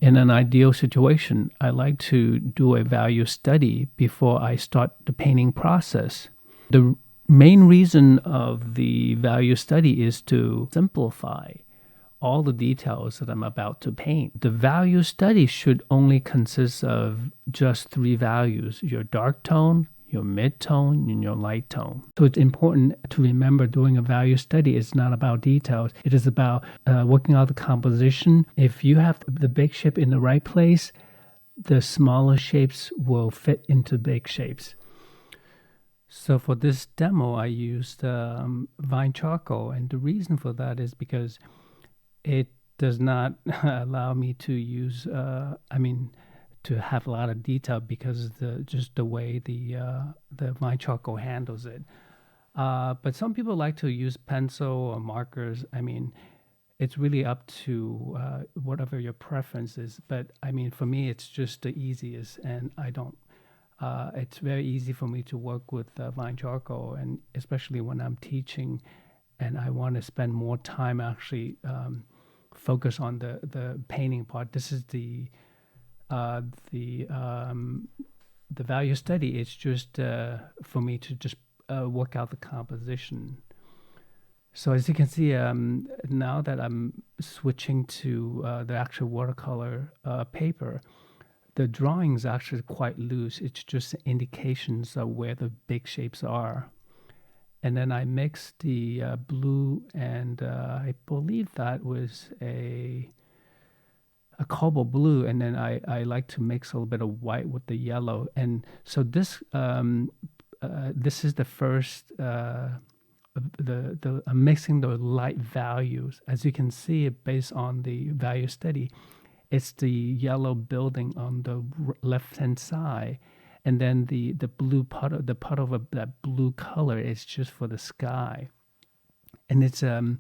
In an ideal situation, I like to do a value study before I start the painting process. The main reason of the value study is to simplify all the details that I'm about to paint. The value study should only consist of just three values: your dark tone, your mid-tone, and your light tone. So it's important to remember doing a value study is not about details. It is about working out the composition. If you have the big shape in the right place, the smaller shapes will fit into big shapes. So for this demo, I used Vine charcoal, and the reason for that is because it does not allow me to use, to have a lot of detail because just the way the Vine charcoal handles it. But some people like to use pencil or markers. It's really up to whatever your preference is. But for me, it's just the easiest, and I don't. It's very easy for me to work with Vine charcoal, and especially when I'm teaching, and I want to spend more time actually focus on the painting part. This is the value study. It's just for me to just work out the composition. So as you can see, now that I'm switching to the actual watercolor paper, the drawing is actually quite loose. It's just indications of where the big shapes are. And then I mixed the blue, and I believe that was a cobalt blue. And then I like to mix a little bit of white with the yellow. And so this is the first, I'm mixing the light values. As you can see, based on the value study, it's the yellow building on the left-hand side. And then the blue puddle, the puddle of that blue color is just for the sky. And it's you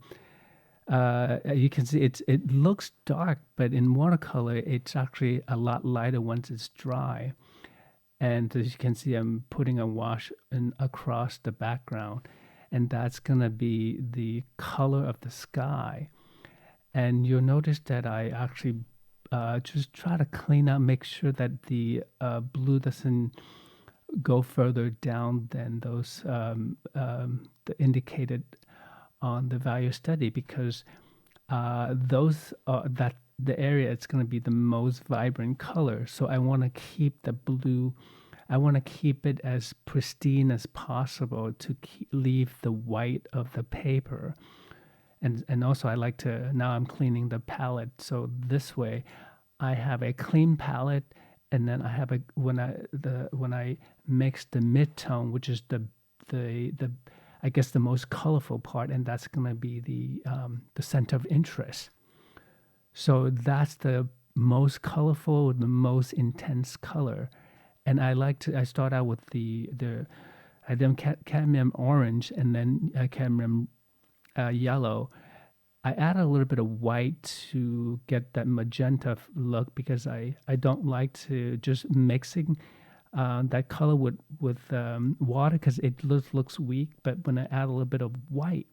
can see it looks dark, but in watercolor it's actually a lot lighter once it's dry. And as you can see, I'm putting a wash across the background, and that's gonna be the color of the sky. And you'll notice that I actually just try to clean up, make sure that the blue doesn't go further down than those indicated on the value study, because those that the area it's going to be the most vibrant color. So I want to keep the blue. I want to keep it as pristine as possible to leave the white of the paper. And also I like to, now I'm cleaning the palette. So this way I have a clean palette, and then I have when I mix the mid-tone, which is the I guess the most colorful part, and that's going to be the center of interest. So that's the most colorful, the most intense color. And I start out with I then cadmium orange, and then cadmium yellow. I add a little bit of white to get that magenta look, because I don't like to just mixing that color with water, because it looks weak. But when I add a little bit of white,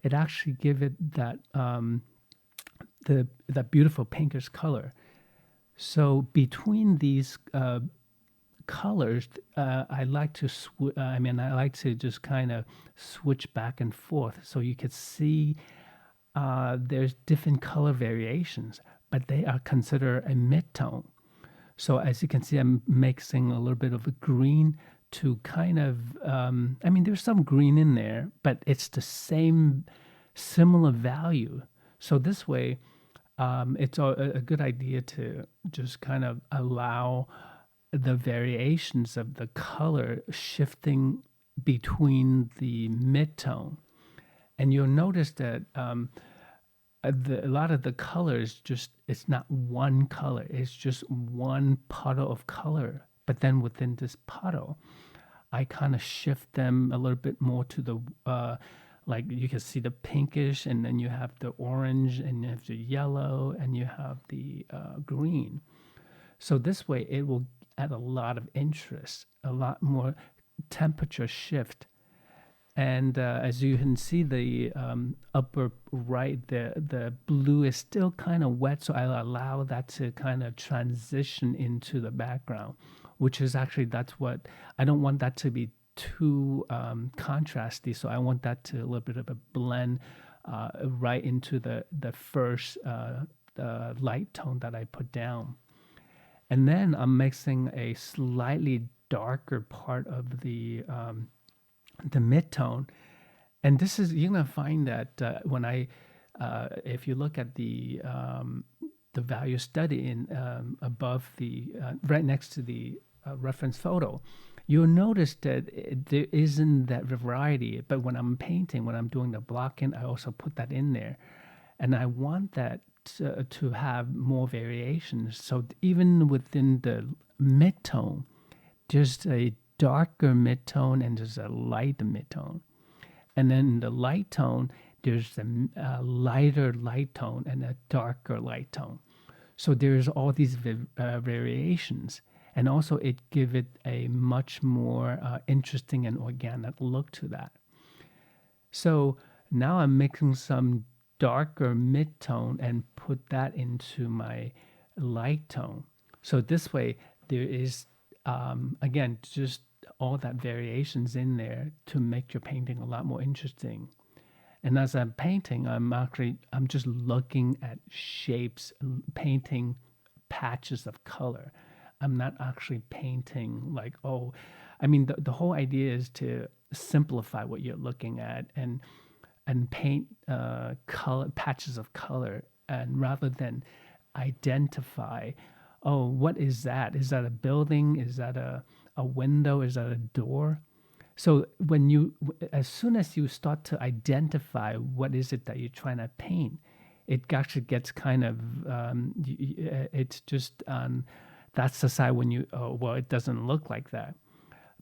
it actually give it that that beautiful pinkish color. So between these colors, I like to I like to just kind of switch back and forth, so you could see there's different color variations, but they are considered a mid-tone. So as you can see, I'm mixing a little bit of a green to kind of, there's some green in there, but it's the same, similar value. So this way, it's a good idea to just kind of allow the variations of the color shifting between the mid-tone. And you'll notice that a lot of the colors it's not one color, it's just one puddle of color. But then within this puddle, I kind of shift them a little bit more to the, like you can see the pinkish, and then you have the orange, and you have the yellow, and you have the green. So this way it will add a lot of interest, a lot more temperature shift. And as you can see, the upper right, the blue is still kind of wet, so I allow that to kind of transition into the background, which is actually that's what I don't want that to be too contrasty. So I want that to a little bit of a blend right into the first light tone that I put down, and then I'm mixing a slightly darker part of the mid-tone. And this is, you're gonna find that when if you look at the value study in above the right next to the reference photo, you'll notice that there isn't that variety. But when I'm painting, when I'm doing the blocking, I also put that in there, and I want that to have more variations. So even within the mid-tone, there's a darker mid-tone and there's a light mid-tone. And then in the light tone, there's a lighter light tone and a darker light tone. So there's all these variations. And also it give it a much more interesting and organic look to that. So now I'm mixing some darker mid-tone and put that into my light tone. So this way there is, again, just all that variations in there to make your painting a lot more interesting. And as I'm painting, I'm just looking at shapes, painting patches of color. I'm not actually painting like, oh, I mean, the whole idea is to simplify what you're looking at and paint color patches of color, and rather than identify, oh, what is that? Is that a building? Is that a window? Is that a door? So as soon as you start to identify what is it that you're trying to paint, it actually gets kind of, it's just, that's the side when oh, well, it doesn't look like that.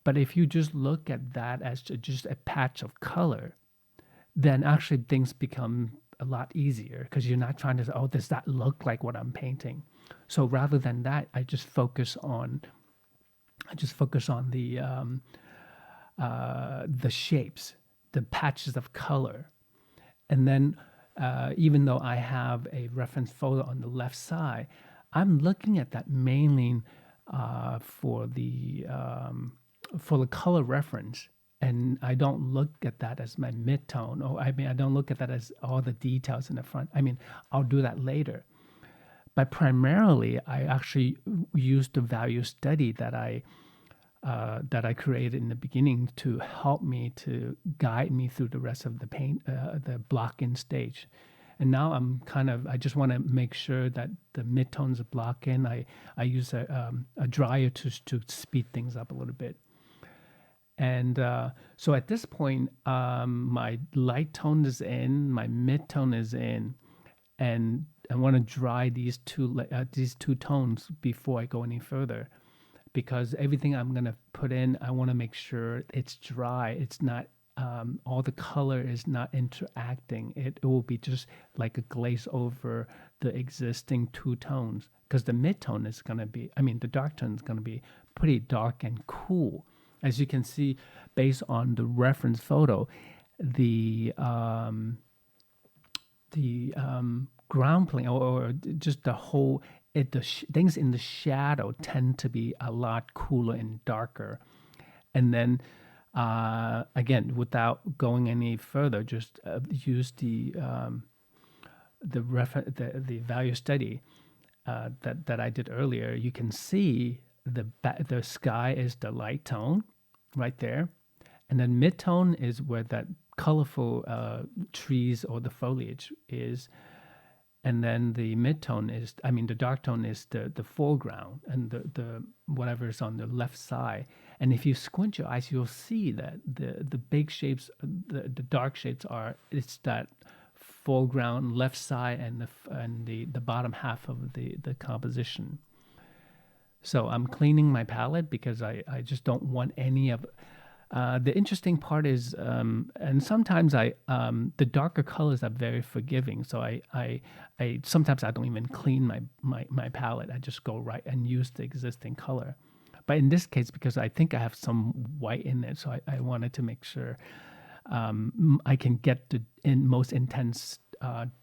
But if you just look at that as just a patch of color, then actually things become a lot easier because you're not trying to say, oh, does that look like what I'm painting? So rather than that, I just focus on the shapes, the patches of color, and then even though I have a reference photo on the left side, I'm looking at that mainly for the color reference, and I don't look at that as my mid-tone. Or I mean, I don't look at that as all the details in the front. I mean, I'll do that later. But primarily, I actually use the value study that I created in the beginning to help me to guide me through the rest of the paint, the block-in stage. And now I just want to make sure that the mid-tones are block-in. I use a dryer to speed things up a little bit. And so at this point, my light tone is in, my mid-tone is in, and I want to dry these two tones before I go any further, because everything I'm gonna put in, I want to make sure it's dry. It's not all the color is not interacting. It will be just like a glaze over the existing two tones, because the mid-tone is gonna be, I mean, the dark tone is gonna be pretty dark and cool. As you can see, based on the reference photo, the ground plane or just the whole things in the shadow tend to be a lot cooler and darker. And then again, without going any further, just use the value study that I did earlier. You can see the sky is the light tone right there, and then mid-tone is where that colorful trees or the foliage is, and then the mid-tone is, I mean, the dark tone is the foreground, and the whatever is on the left side. And if you squint your eyes, you'll see that the big shapes, the dark shapes it's that foreground left side and the bottom half of the composition. So I'm cleaning my palette because I just don't want any of. The interesting part is, and sometimes the darker colors are very forgiving. So I sometimes I don't even clean my palette. I just go right and use the existing color. But in this case, because I think I have some white in it, so I wanted to make sure I can get the most intense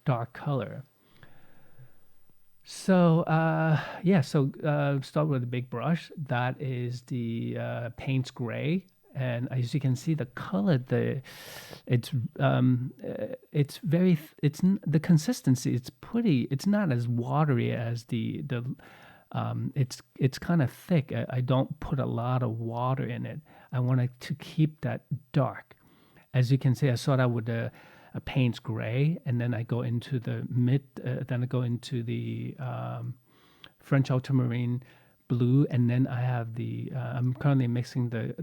dark color. So yeah, so start with a big brush. That is the paints gray, and as you can see, the color, it's the consistency. It's pretty. It's not as watery as the. It's kind of thick. I don't put a lot of water in it. I want it to keep that dark. As you can see, I start out with a paints gray, and then I go into the then I go into the French ultramarine blue, and then I have I'm currently mixing the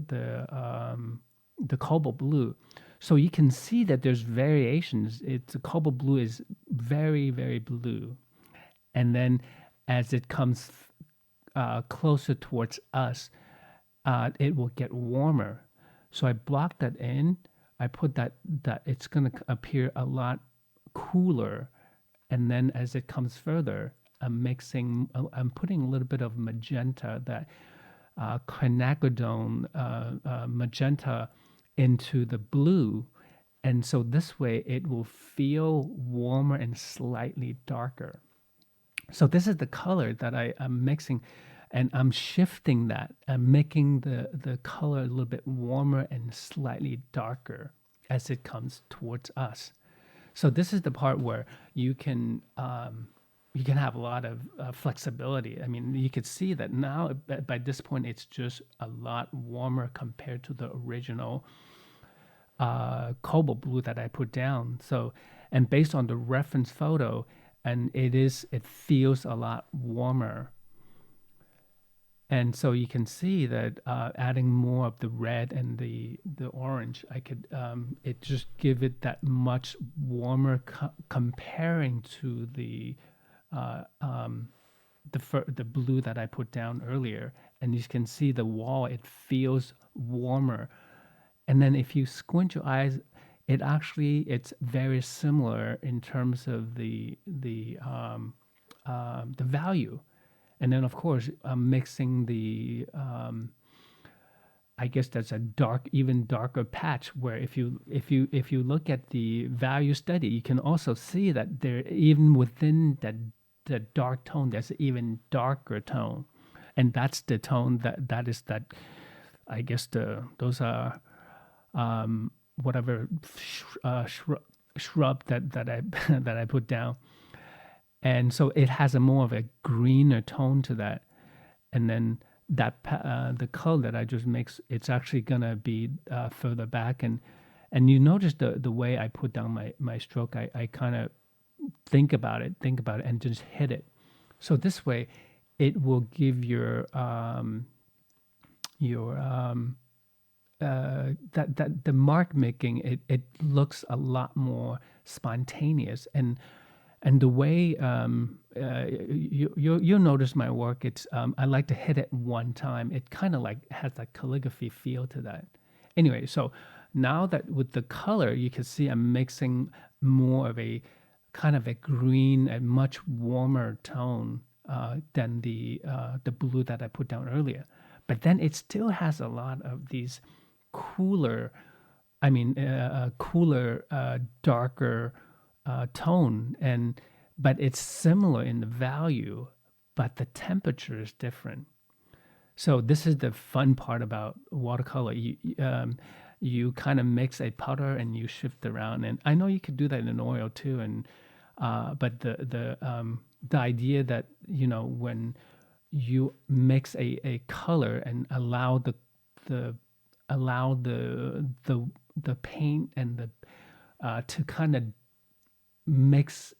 cobalt blue. So you can see that there's variations. The cobalt blue is very, very blue, and then as it comes closer towards us, it will get warmer. So I block that in. I put that it's going to appear a lot cooler, and then as it comes further, I'm putting a little bit of magenta, that quinacridone magenta, into the blue, and so this way it will feel warmer and slightly darker. So this is the color that I'm mixing, and I'm shifting that. I'm making the color a little bit warmer and slightly darker as it comes towards us. So this is the part where you can have a lot of flexibility. I mean, you could see that now by this point it's just a lot warmer compared to the original cobalt blue that I put down. So, and based on the reference photo, and it feels a lot warmer. And so you can see that adding more of the red and the orange, I could it just give it that much warmer comparing to the blue that I put down earlier. And you can see the wall; it feels warmer. And then if you squint your eyes, it's very similar in terms of the value. And then of course I'm mixing I guess that's a even darker patch, where if you look at the value study, you can also see that there, even within the dark tone, there's an even darker tone, and that's the tone that is that, I guess those are whatever shrub that I that I put down. And so it has a more of a greener tone to that. And then the color that I just mix, it's actually gonna be further back. And you notice the way I put down my stroke, I kind of think about it, and just hit it. So this way, it will give that the mark making, it looks a lot more spontaneous. And the way you'll notice my work, it's I like to hit it one time. It kind of like has that calligraphy feel to that. Anyway, so now that with the color, you can see I'm mixing more of a kind of a green, a much warmer tone than the blue that I put down earlier. But then it still has a lot of these cooler, darker tone, but it's similar in the value, but the temperature is different. So this is the fun part about watercolor. You kind of mix a powder and you shift around, and I know you could do that in oil too. And but the idea that when you mix a color and allow the paint and the to kind of mix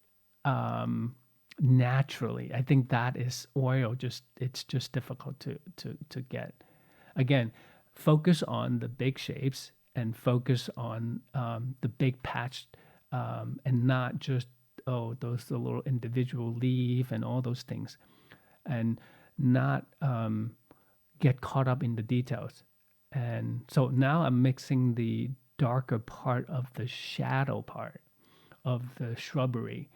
naturally. I think that is oil. It's just difficult to get. Again, focus on the big shapes and focus on the big patch, and not just those the little individual leaf and all those things, and not get caught up in the details. And so now I'm mixing the darker part of the shadow part of the shrubbery,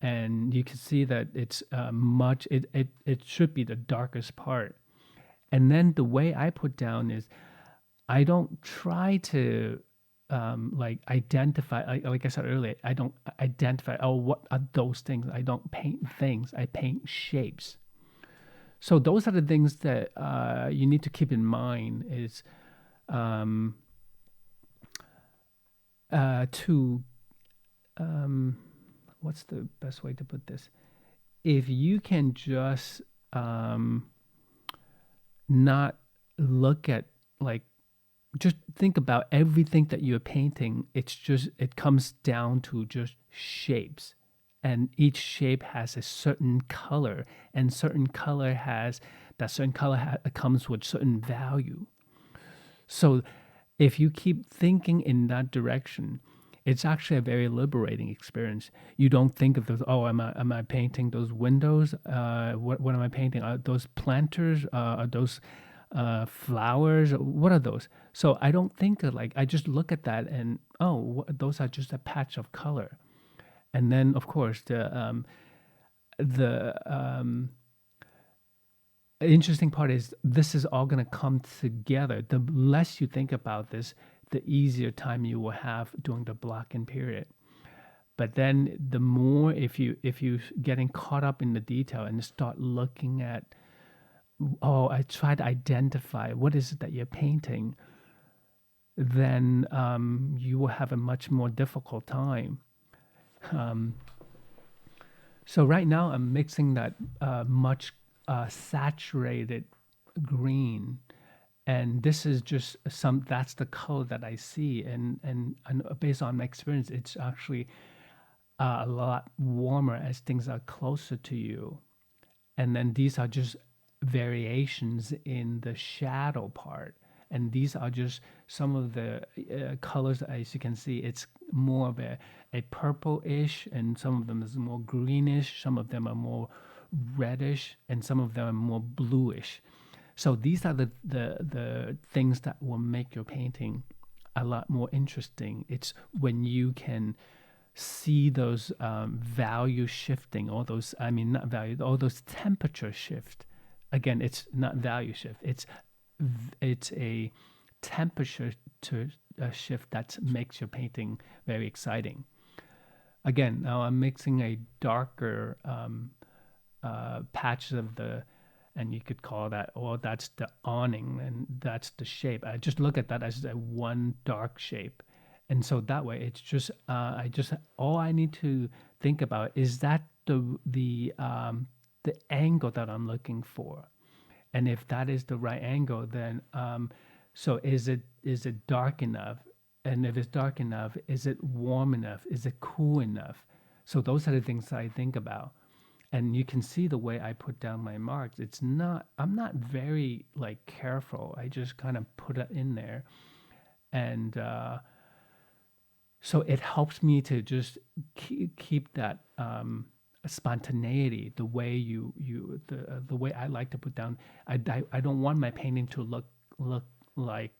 and you can see that it's it should be the darkest part. And then the way I put down is I don't try to like identify, like I said earlier, I don't identify, oh, what are those things? I don't paint things, I paint shapes. So those are the things that you need to keep in mind is um, to, um, what's the best way to put this? If you can just um, not look at, like, just think about everything that you're painting. It's just, it comes down to just shapes. And each shape has a certain color, and that certain color comes with certain value. So if you keep thinking in that direction, it's actually a very liberating experience. You don't think of those, oh, am I painting those windows? What am I painting? Are those planters? Are those flowers? What are those? So I don't think of, like, I just look at that and, oh, those are just a patch of color. And then, of course, the interesting part is this is all going to come together. The less you think about this, the easier time you will have during the blocking period. But then the more, if you getting caught up in the detail and start looking at, oh, I try to identify what is it that you're painting, then you will have a much more difficult time. Um, so right now I'm mixing that much saturated green, and this is just that's the color that I see, and based on my experience, it's actually a lot warmer as things are closer to you. And then these are just variations in the shadow part. And these are just some of the colors. As you can see, it's more of a purple-ish, and some of them is more greenish, some of them are more reddish, and some of them are more bluish. So these are the things that will make your painting a lot more interesting. It's when you can see those value shifting, all those, I mean, not value, all those temperature shift. Again, it's not value shift. It's a temperature to shift that makes your painting very exciting. Again, now I'm mixing a darker patch of the, and you could call that, or that's the awning, and that's the shape. I just look at that as a one dark shape. And so that way, it's just I just, all I need to think about is that the angle that I'm looking for, and if that is the right angle, then so is it dark enough, and if it's dark enough, is it warm enough? Is it cool enough? So those are the things that I think about, and you can see the way I put down my marks. I'm not very, like, careful. I just kind of put it in there, and so it helps me to just keep that spontaneity, the way the way I like to put down. I don't want my painting to look like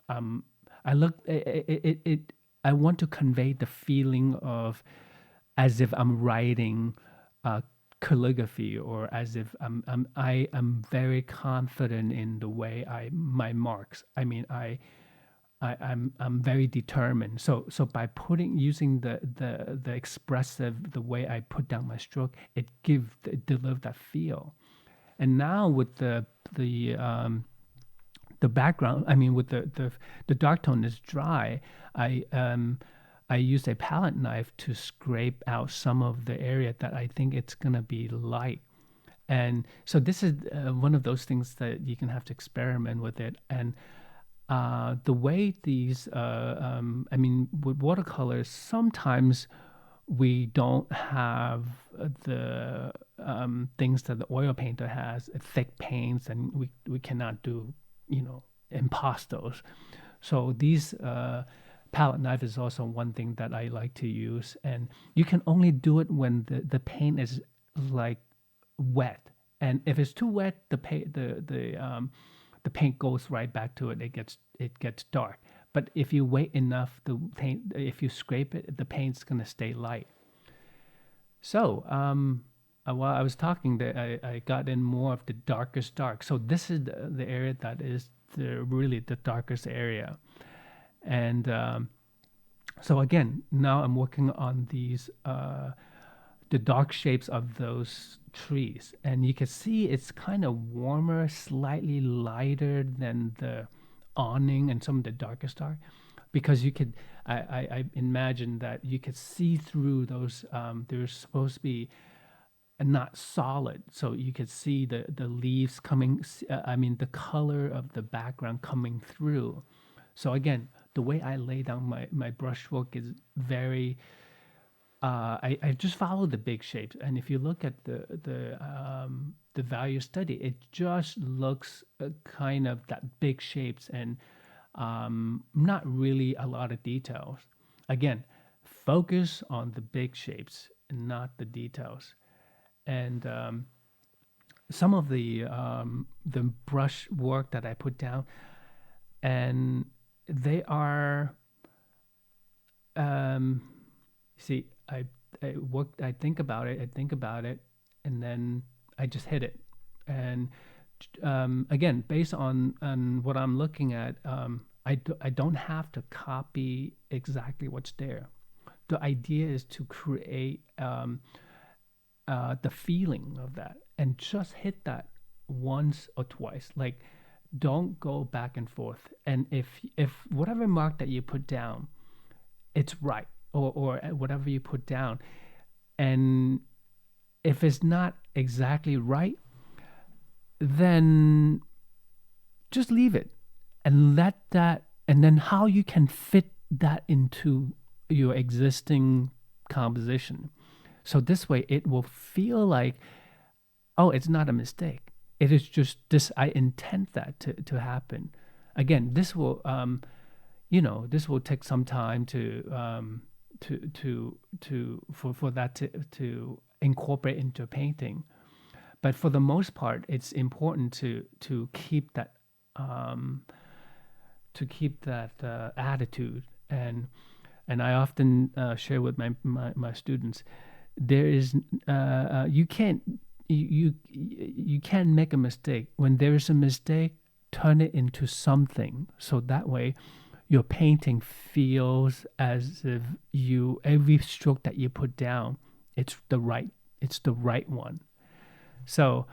um I look it I want to convey the feeling of as if I'm writing calligraphy, or as if I'm very confident in the way my marks. I mean, I'm very determined. So by using the expressive, the way I put down my stroke, it delivers that feel. And now with the background, I mean, with the dark tone is dry, I use a palette knife to scrape out some of the area that I think it's gonna be light. And so this is one of those things that you can have to experiment with it. And the way these, I mean, with watercolors, sometimes we don't have the things that the oil painter has, thick paints, and we cannot do, impastos. So these palette knife is also one thing that I like to use, and you can only do it when the paint is, like, wet. And if it's too wet, the paint goes right back to it. It gets dark. But if you wait enough, if you scrape it, the paint's gonna stay light. So while I was talking, I got in more of the darkest dark. So this is the area that is really the darkest area. And so again, now I'm working on these the dark shapes of those trees, and you can see it's kind of warmer, slightly lighter than the awning and some of the darkest dark, because you could I imagine that you could see through those. They're supposed to be not solid, so you could see the leaves coming. I mean, the color of the background coming through. So again, the way I lay down my brushwork is very. I just follow the big shapes, and if you look at the value study, it just looks kind of that big shapes and not really a lot of details. Again, focus on the big shapes and not the details. And some of the brush work that I put down, and they are um, see, I work, I think about it, and then I just hit it. And again, based on what I'm looking at, I don't have to copy exactly what's there. The idea is to create the feeling of that and just hit that once or twice. Like, don't go back and forth. And if whatever mark that you put down, it's right, or whatever you put down, and if it's not exactly right, then just leave it and let that, and then how you can fit that into your existing composition. So this way it will feel like, oh, it's not a mistake. It is just this, I intend that to happen. Again, this will, this will take some time for that to incorporate into painting. But for the most part, it's important to keep that attitude. And I often share with my students, there is you can't you can't make a mistake. When there is a mistake, turn it into something, so that way your painting feels as if you, every stroke that you put down, it's the right one. So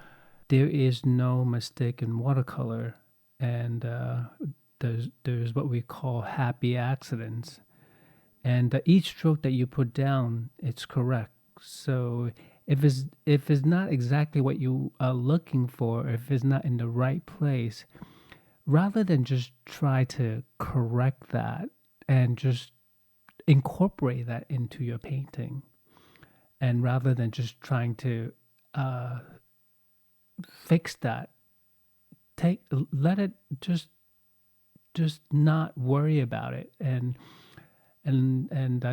there is no mistake in watercolor, and there's what we call happy accidents, and each stroke that you put down, it's correct. So if it's not exactly what you are looking for, if it's not in the right place, rather than just try to correct that and just incorporate that into your painting, and rather than just trying to uh, fix that, let it just not worry about it, and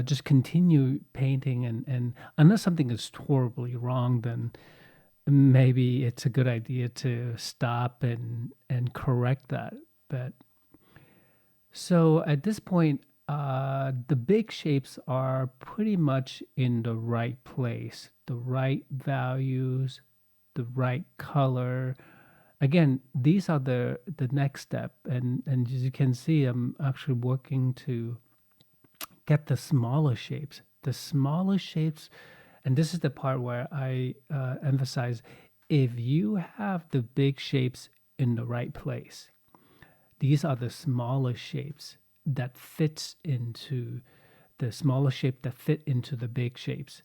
just continue painting, and unless something is horribly wrong, then maybe it's a good idea to stop and correct that. But so at this point, the big shapes are pretty much in the right place, the right values, the right color. Again, these are the next step, and as you can see, I'm actually working to get the smaller shapes. The smaller shapes, and this is the part where I emphasize, if you have the big shapes in the right place, these are the smaller shapes that fits into the smaller shape that fit into the big shapes.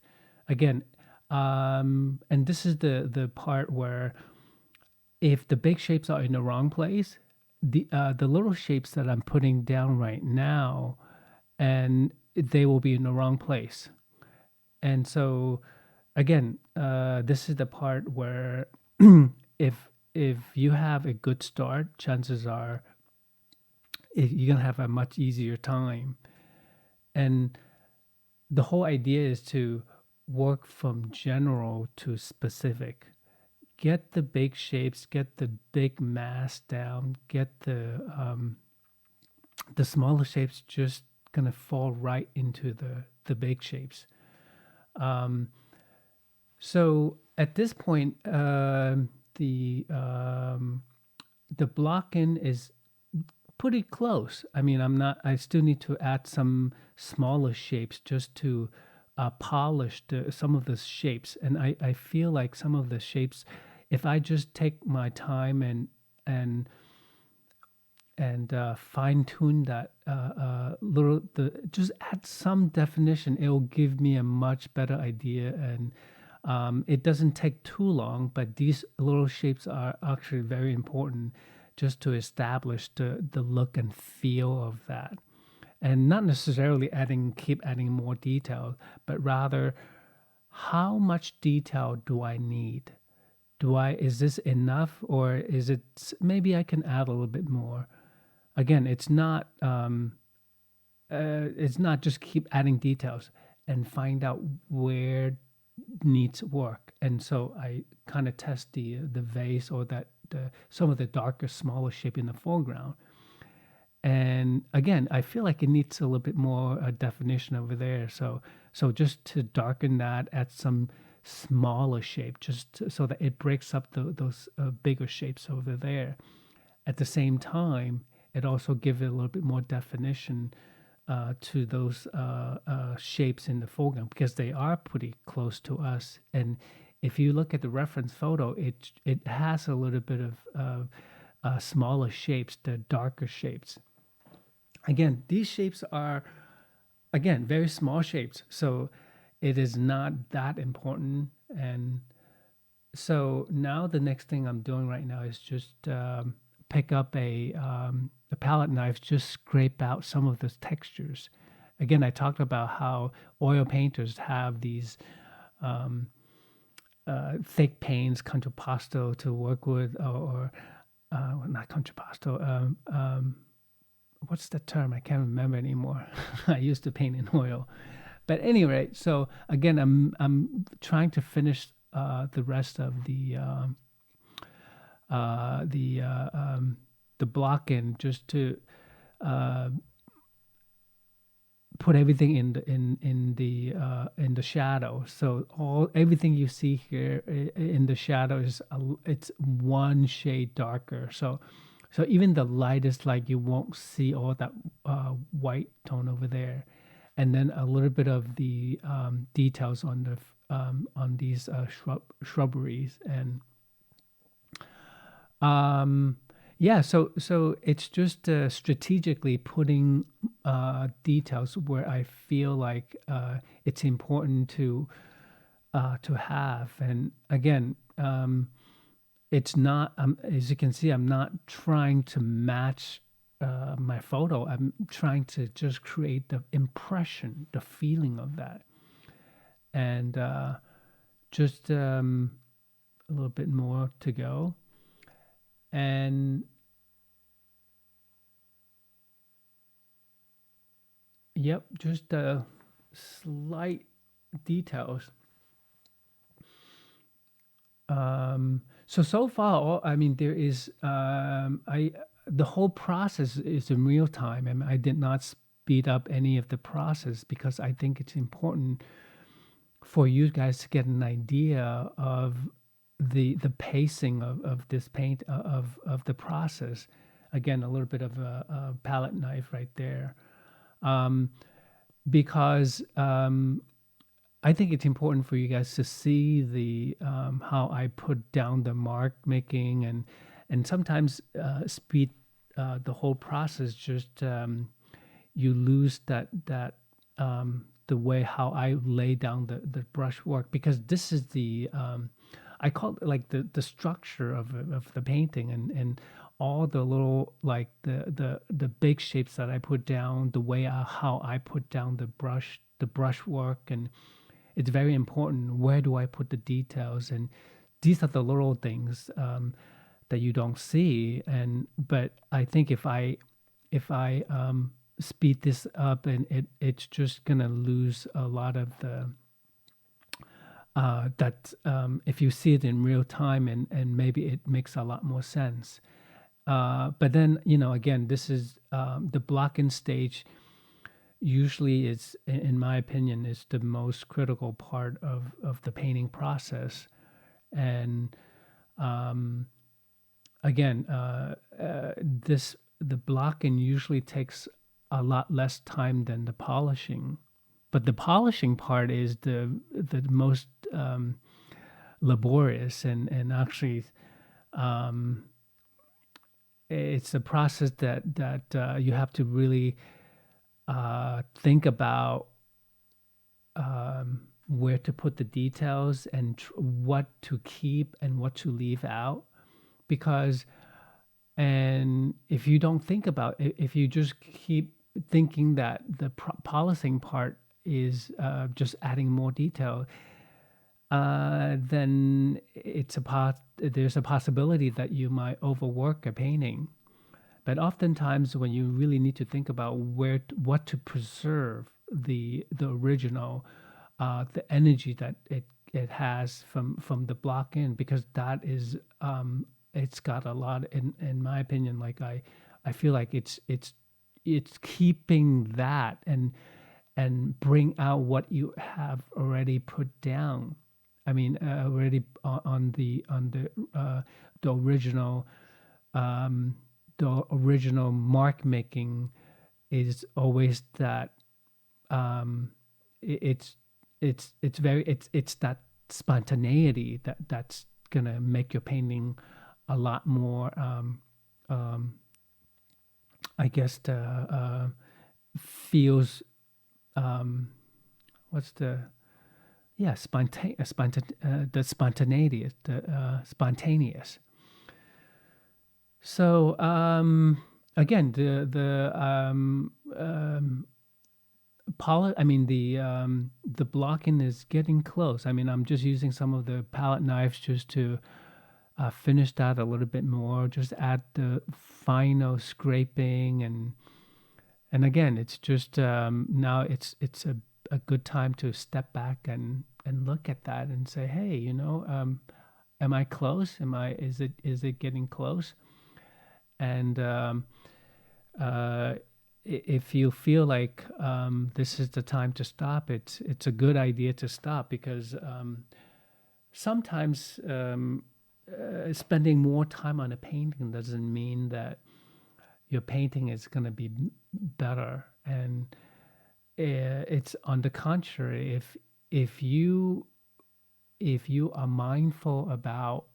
Again, and this is the part where if the big shapes are in the wrong place, the little shapes that I'm putting down right now, and they will be in the wrong place. And so again, this is the part where if you have a good start, chances are you're gonna have a much easier time. And the whole idea is to work from general to specific. Get the big shapes, get the big mass down, get the smaller shapes just gonna fall right into the big shapes. Um, so at this point, the block-in is pretty close. I mean, I'm not. I still need to add some smaller shapes just to polish some of the shapes, and I feel like some of the shapes, if I just take my time and fine tune that little the just add some definition, it will give me a much better idea. And it doesn't take too long, but these little shapes are actually very important just to establish the look and feel of that. And not necessarily keep adding more detail, but rather how much detail do I need? Is this enough, or is it maybe I can add a little bit more? Again, it's not just keep adding details and find out where needs work. And so I kind of test the vase or that some of the darker, smaller shape in the foreground. And again, I feel like it needs a little bit more definition over there. So just to darken that, add some smaller shape, so that it breaks up those bigger shapes over there. At the same time, it also gives it a little bit more definition to those shapes in the foreground, because they are pretty close to us. And if you look at the reference photo, it has a little bit of smaller shapes, the darker shapes. Again, these shapes are, again, very small shapes, so it is not that important. And so now the next thing I'm doing right now is just pick up a palette knife, just scrape out some of the textures. Again, I talked about how oil painters have these thick paints, contrapposto, to work with, or not contrapposto. What's the term? I can't remember anymore. I used to paint in oil, but anyway. So again, I'm trying to finish the rest of the block in, just to uh, put everything in the shadow. So everything you see here in the shadow it's one shade darker. So even the lightest light, you won't see all that white tone over there. And then a little bit of the details on these shrubberies. And yeah, so it's just strategically putting details where I feel like it's important to have. And again, it's not, as you can see, I'm not trying to match my photo. I'm trying to just create the impression, the feeling of that. And just a little bit more to go. And yep, just slight details. So far, I mean, there is the whole process is in real time, and I did not speed up any of the process, because I think it's important for you guys to get an idea of the pacing of this paint, of the process. Again, a little bit of a palette knife right there, because I think it's important for you guys to see the how I put down the mark making, and sometimes speed the whole process. Just you lose that the way how I lay down the brush work, because this is the I call it like the structure of the painting, and all the little, like the big shapes that I put down, the way how I put down the brush work. And it's very important, where do I put the details. And these are the little things that you don't see. But I think if I speed this up, and it's just gonna lose a lot of the that if you see it in real time, and maybe it makes a lot more sense. But then, again, this is the block-in stage. Usually, it's, in my opinion, is the most critical part of the painting process. And again, this the blocking usually takes a lot less time than the polishing, but the polishing part is the most laborious, and actually um, it's a process that you have to really think about where to put the details and what to keep and what to leave out, because and if you don't think about it, if you just keep thinking that the polishing part is just adding more detail, then there's a possibility that you might overwork a painting. But oftentimes, when you really need to think about what to preserve the original, the energy that it has from the block in, because that is it's got a lot in my opinion. Like I feel like it's keeping that and bring out what you have already put down. I mean, already the original um, the original mark making is always that um, it's it's that spontaneity that's gonna make your painting a lot more um, I guess feels um, what's the the spontaneity, the spontaneous. So again, I mean the blocking is getting close. I mean, I'm just using some of the palette knives just to finish that a little bit more. Just add the final scraping, and again, it's just now it's a good time to step back and look at that and say, hey, am I close? Is it getting close? And if you feel like this is the time to stop, it's a good idea to stop, because sometimes spending more time on a painting doesn't mean that your painting is going to be better. And it's on the contrary, if you are mindful about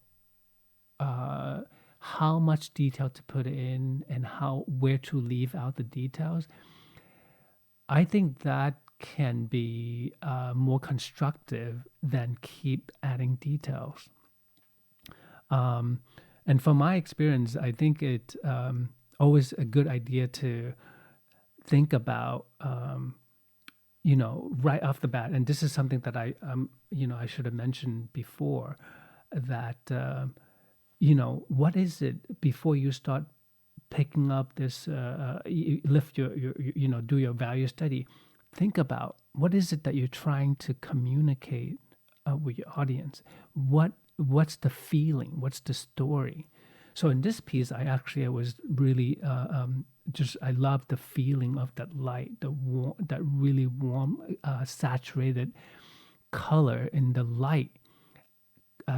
how much detail to put in and where to leave out the details, I think that can be more constructive than keep adding details. And from my experience, I think it always a good idea to think about right off the bat. And this is something that I should have mentioned before, that what is it before you start picking up this lift your do your value study. Think about what is it that you're trying to communicate with your audience. What's the feeling? What's the story? So in this piece, I was really I love the feeling of that light, that really warm, saturated color in the light,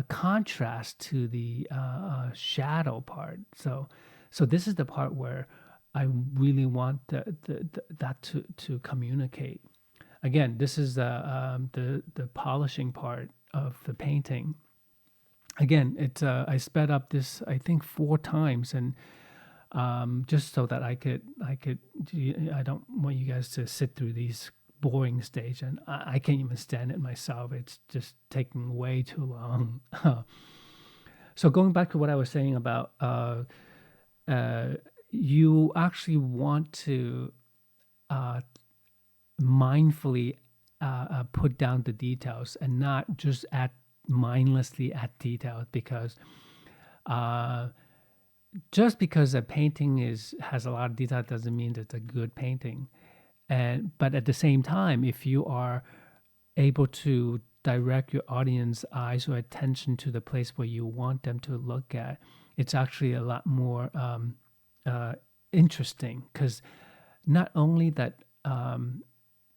contrast to the shadow part. So this is the part where I really want that to communicate. Again, this is the polishing part of the painting. Again, I sped up this, I think, 4 times, and just so that I could. I don't want you guys to sit through these boring stage, and I can't even stand it myself. It's just taking way too long. So going back to what I was saying about you actually want to mindfully put down the details and not just mindlessly add details, because just because a painting has a lot of detail doesn't mean that it's a good painting. But at the same time, if you are able to direct your audience eyes or attention to the place where you want them to look at, it's actually a lot more interesting, because not only that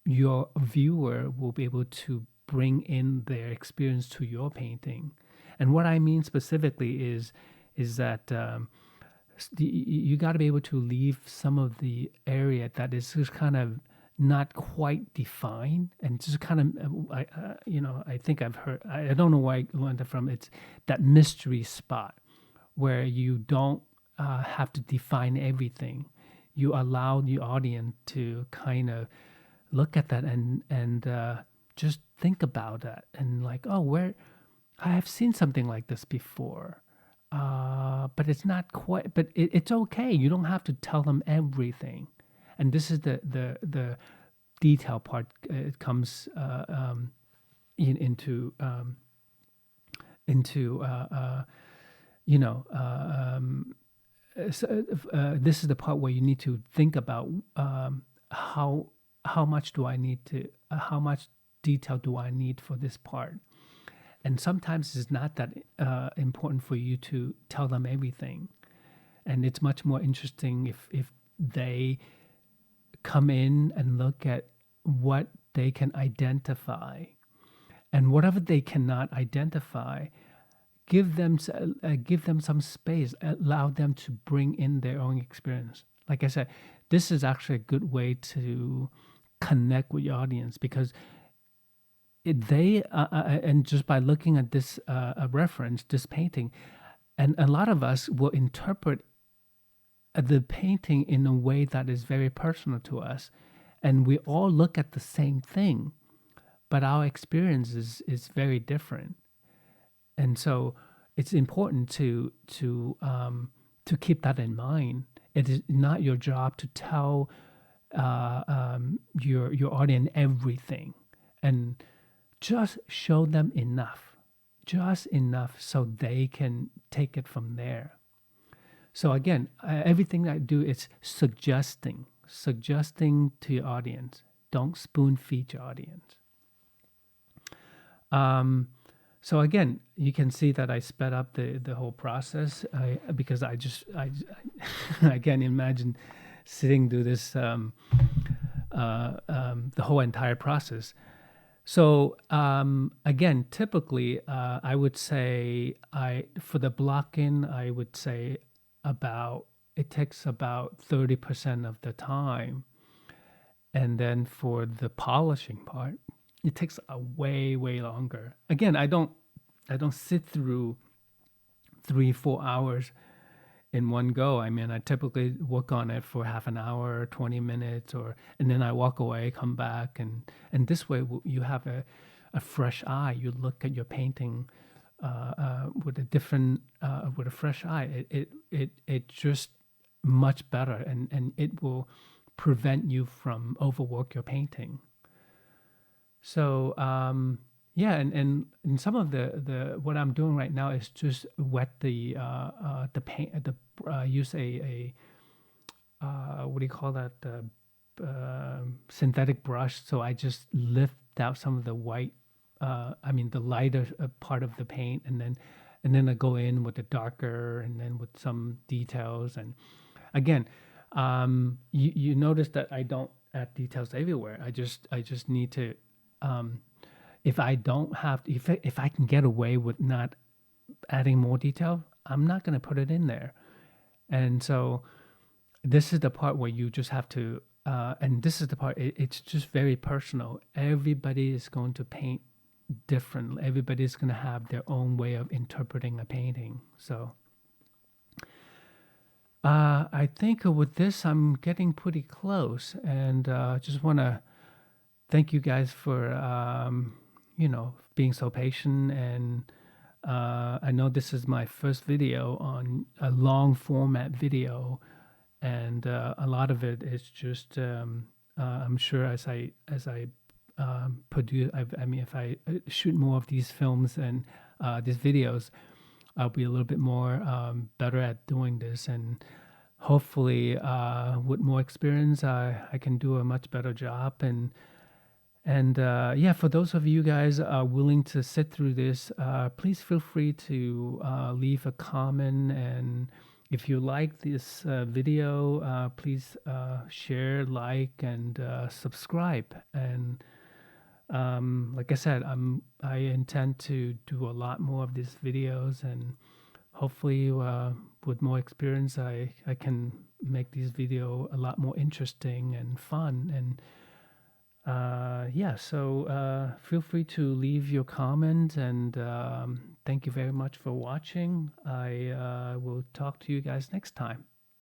your viewer will be able to bring in their experience to your painting. And what I mean specifically is that you got to be able to leave some of the area that is just kind of not quite defined and just kind of I think I've heard, I don't know where I learned it from. It's that mystery spot where you don't have to define everything. You allow the audience to kind of look at that and just think about that and like, oh, where I have seen something like this before. But it's not quite. But it's okay. You don't have to tell them everything, and this is the detail part. It comes into into you know. This is the part where you need to think about how much do I need to how much detail do I need for this part. And sometimes it's not that important for you to tell them everything. And it's much more interesting if they come in and look at what they can identify. And whatever they cannot identify, give them some space, allow them to bring in their own experience. Like I said, this is actually a good way to connect with your audience, because and just by looking at this reference, this painting, and a lot of us will interpret the painting in a way that is very personal to us, and we all look at the same thing, but our experience is very different. And so it's important to keep that in mind. It is not your job to tell your audience everything, and just show them enough, just enough so they can take it from there. So again, everything I do is suggesting to your audience. Don't spoon feed your audience. So again, you can see that I sped up the whole process because I I can't imagine sitting through this the whole entire process. So again, typically I would say for the block-in, I would say it takes about 30% of the time, and then for the polishing part, it takes a way longer. Again, I don't sit through 3-4 hours in one go. I mean, I typically work on it for half an hour, 20 minutes, and then I walk away, come back, and this way you have a fresh eye. You look at your painting with a fresh eye. It just much better, and it will prevent you from overwork your painting. So yeah, and some of the what I'm doing right now is just wet the paint. Use a what do you call that? Synthetic brush. So I just lift out some of the white. The lighter part of the paint, and then I go in with the darker, and then with some details. And again, you notice that I don't add details everywhere. I just need to. If I don't have, if I can get away with not adding more detail, I'm not going to put it in there. And so this is the part where you just have to, and this is the part, it's just very personal. Everybody is going to paint differently. Everybody's going to have their own way of interpreting a painting. So I think with this, I'm getting pretty close, and just want to thank you guys for being so patient. And I know this is my first video on a long format video, and a lot of it is just I'm sure as I produce, if I shoot more of these films and these videos, I'll be a little bit more better at doing this, and hopefully with more experience I can do a much better job. And yeah, for those of you guys willing to sit through this, please feel free to leave a comment. And if you like this video, please share, like, and subscribe. And like I said, I intend to do a lot more of these videos, and hopefully with more experience, I can make these video a lot more interesting and fun. And yeah, so feel free to leave your comment, and thank you very much for watching. I will talk to you guys next time.